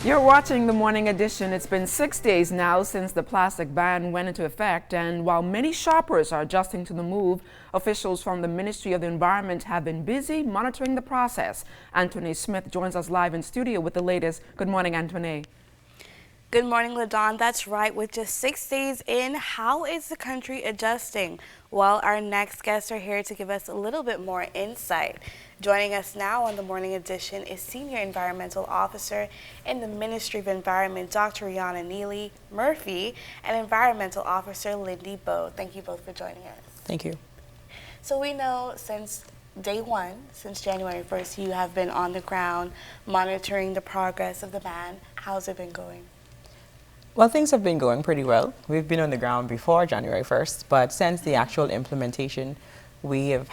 You're watching the Morning Edition. It's been 6 days now since the plastic ban went into effect, and while many shoppers are adjusting to the move, officials from the Ministry of the Environment have been busy monitoring the process. Anthony Smith joins us live in studio with the latest. Good morning, Anthony. Good morning, LaDon. That's right. With just 6 days in, how is the country adjusting? Well, our next guests are here to give us a little bit more insight. Joining us now on the Morning Edition is Senior Environmental Officer in the Ministry of Environment, Dr. Rihanna Neely Murphy, and Environmental Officer Lindy Bowe. Thank you both for joining us. Thank you. So we know since day one, since January 1st, you have been on the ground monitoring the progress of the ban. How's it been going? Well, things have been going pretty well. We've been on the ground before January 1st, but since the actual implementation, we've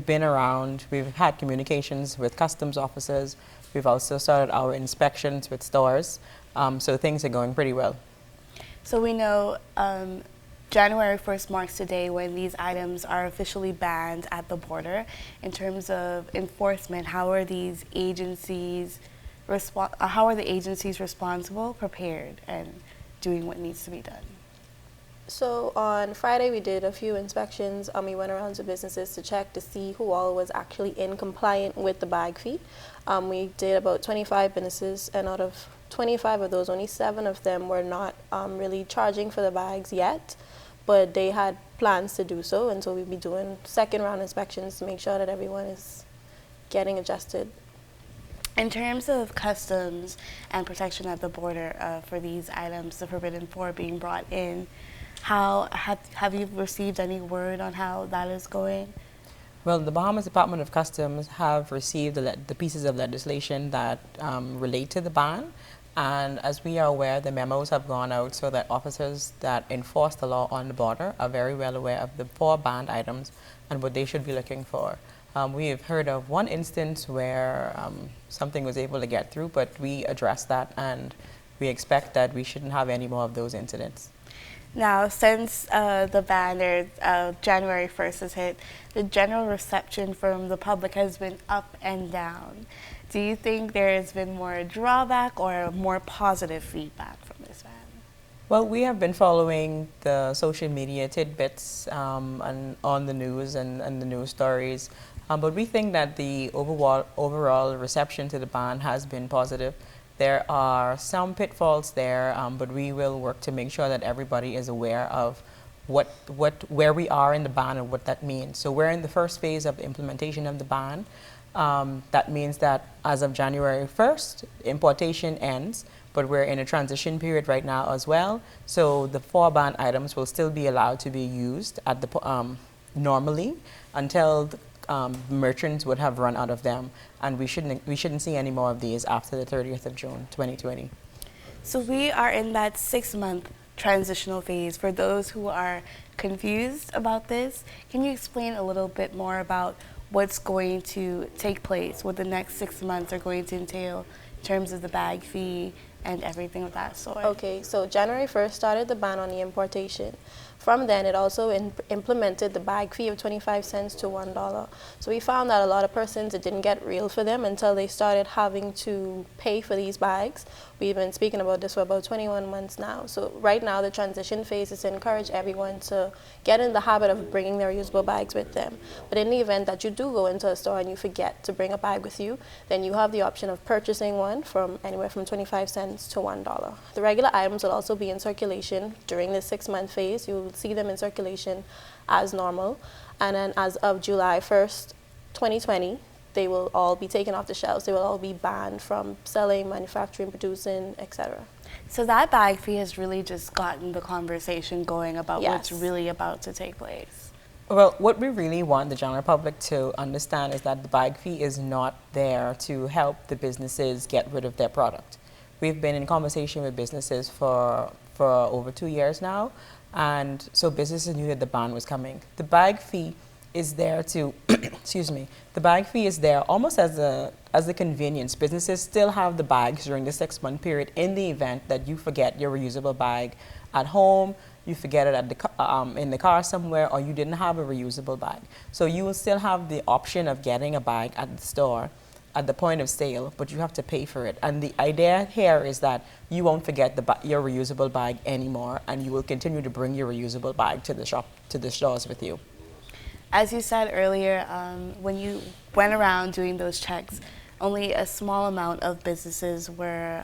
been around, we've had communications with customs officers, we've also started our inspections with stores, so things are going pretty well. So we know January 1st marks the day when these items are officially banned at the border. In terms of enforcement, how are the agencies responsible, prepared, and doing what needs to be done? So on Friday we did a few inspections. We went around to businesses to check to see who all was actually in compliant with the bag fee. We did about 25 businesses, and out of 25 of those, only 7 of them were not really charging for the bags yet, but they had plans to do so, and so we'll be doing second round inspections to make sure that everyone is getting adjusted. In terms of customs and protection at the border for these items, the Forbidden Four being brought in, how have you received any word on how that is going? Well, the Bahamas Department of Customs have received the pieces of legislation that relate to the ban, and as we are aware, the memos have gone out so that officers that enforce the law on the border are very well aware of the 4 banned items and what they should be looking for. We have heard of one instance where something was able to get through, but we addressed that, and we expect that we shouldn't have any more of those incidents. Now, since the ban January 1st has hit, the general reception from the public has been up and down. Do you think there has been more drawback or more positive feedback from this ban? Well, we have been following the social media tidbits on the news and the news stories, but we think that the overall reception to the ban has been positive. There are some pitfalls there, but we will work to make sure that everybody is aware of where we are in the ban and what that means. So we're in the first phase of implementation of the ban. That means that as of January 1st, importation ends, but we're in a transition period right now as well. So the 4 banned items will still be allowed to be used at the normally until the merchants would have run out of them, and we shouldn't see any more of these after the 30th of June 2020. So we are in that 6-month transitional phase. For those who are confused about this, can you explain a little bit more about what's going to take place, what the next 6 months are going to entail in terms of the bag fee and everything of that sort? Okay, so January 1st started the ban on the importation. From then, it also implemented the bag fee of 25 cents to $1. So we found that a lot of persons, it didn't get real for them until they started having to pay for these bags. We've been speaking about this for about 21 months now. So right now, the transition phase is to encourage everyone to get in the habit of bringing their reusable bags with them. But in the event that you do go into a store and you forget to bring a bag with you, then you have the option of purchasing one from anywhere from 25 cents to $1. The regular items will also be in circulation during this 6-month phase. You will see them in circulation as normal, and then as of July 1st, 2020, they will all be taken off the shelves. They will all be banned from selling, manufacturing, producing, etc. So that bag fee has really just gotten the conversation going about Yes. what's really about to take place. Well, what we really want the general public to understand is that the bag fee is not there to help the businesses get rid of their product. We've been in conversation with businesses for over 2 years now, and so businesses knew that the ban was coming. The bag fee is there to, excuse me, the bag fee is there almost as a convenience. Businesses still have the bags during the 6-month period in the event that you forget your reusable bag at home, you forget it at in the car somewhere, or you didn't have a reusable bag. So you will still have the option of getting a bag at the store at the point of sale, but you have to pay for it. And the idea here is that you won't forget your reusable bag anymore, and you will continue to bring your reusable bag to the shop, to the stores with you. As you said earlier, when you went around doing those checks, only a small amount of businesses were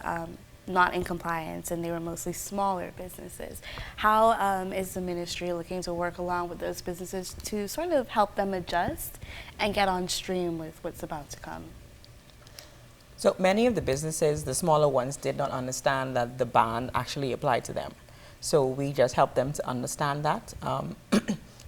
not in compliance, and they were mostly smaller businesses. How is the ministry looking to work along with those businesses to sort of help them adjust and get on stream with what's about to come? So many of the businesses, the smaller ones, did not understand that the ban actually applied to them. So we just helped them to understand that,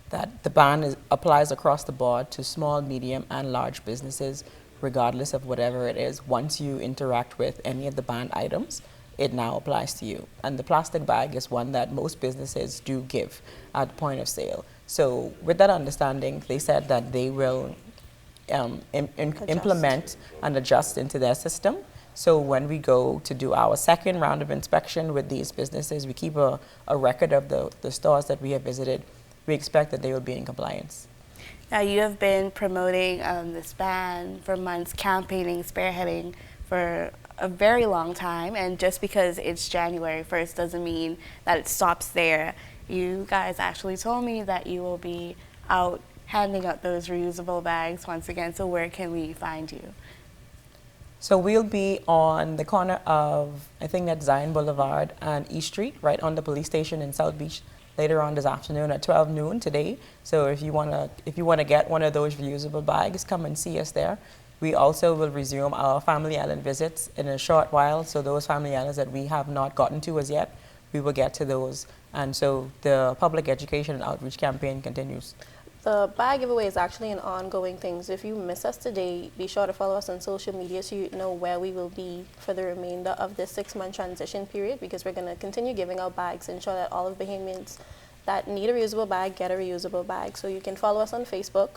that the ban applies across the board to small, medium, and large businesses, regardless of whatever it is. Once you interact with any of the banned items, it now applies to you. And the plastic bag is one that most businesses do give at the point of sale. So with that understanding, they said that they will implement and adjust into their system. So when we go to do our second round of inspection with these businesses, we keep a record of the stores that we have visited. We expect that they will be in compliance. Now, you have been promoting this ban for months, campaigning, spearheading for a very long time, and just because it's January 1st doesn't mean that it stops there. You guys actually told me that you will be out handing out those reusable bags once again, so where can we find you? So we'll be on the corner of, I think that's Zion Boulevard and East Street, right on the police station in South Beach, later on this afternoon at 12 noon today. So if you wanna get one of those reusable bags, come and see us there. We also will resume our Family Island visits in a short while. So those family islands that we have not gotten to as yet, we will get to those. And so the public education and outreach campaign continues. The bag giveaway is actually an ongoing thing. So if you miss us today, be sure to follow us on social media so you know where we will be for the remainder of this 6-month transition period, because we're going to continue giving out bags, ensure that all of Bahamians that need a reusable bag get a reusable bag. So you can follow us on Facebook,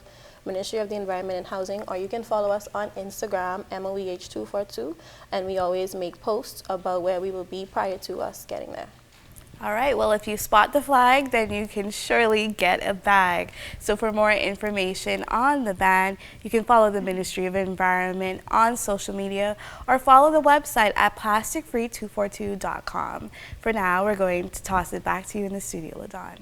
Ministry of the Environment and Housing, or you can follow us on Instagram, MOEH242, and we always make posts about where we will be prior to us getting there. All right, well, if you spot the flag, then you can surely get a bag. So for more information on the ban, you can follow the Ministry of Environment on social media or follow the website at plasticfree242.com. For now, we're going to toss it back to you in the studio, LaDawn.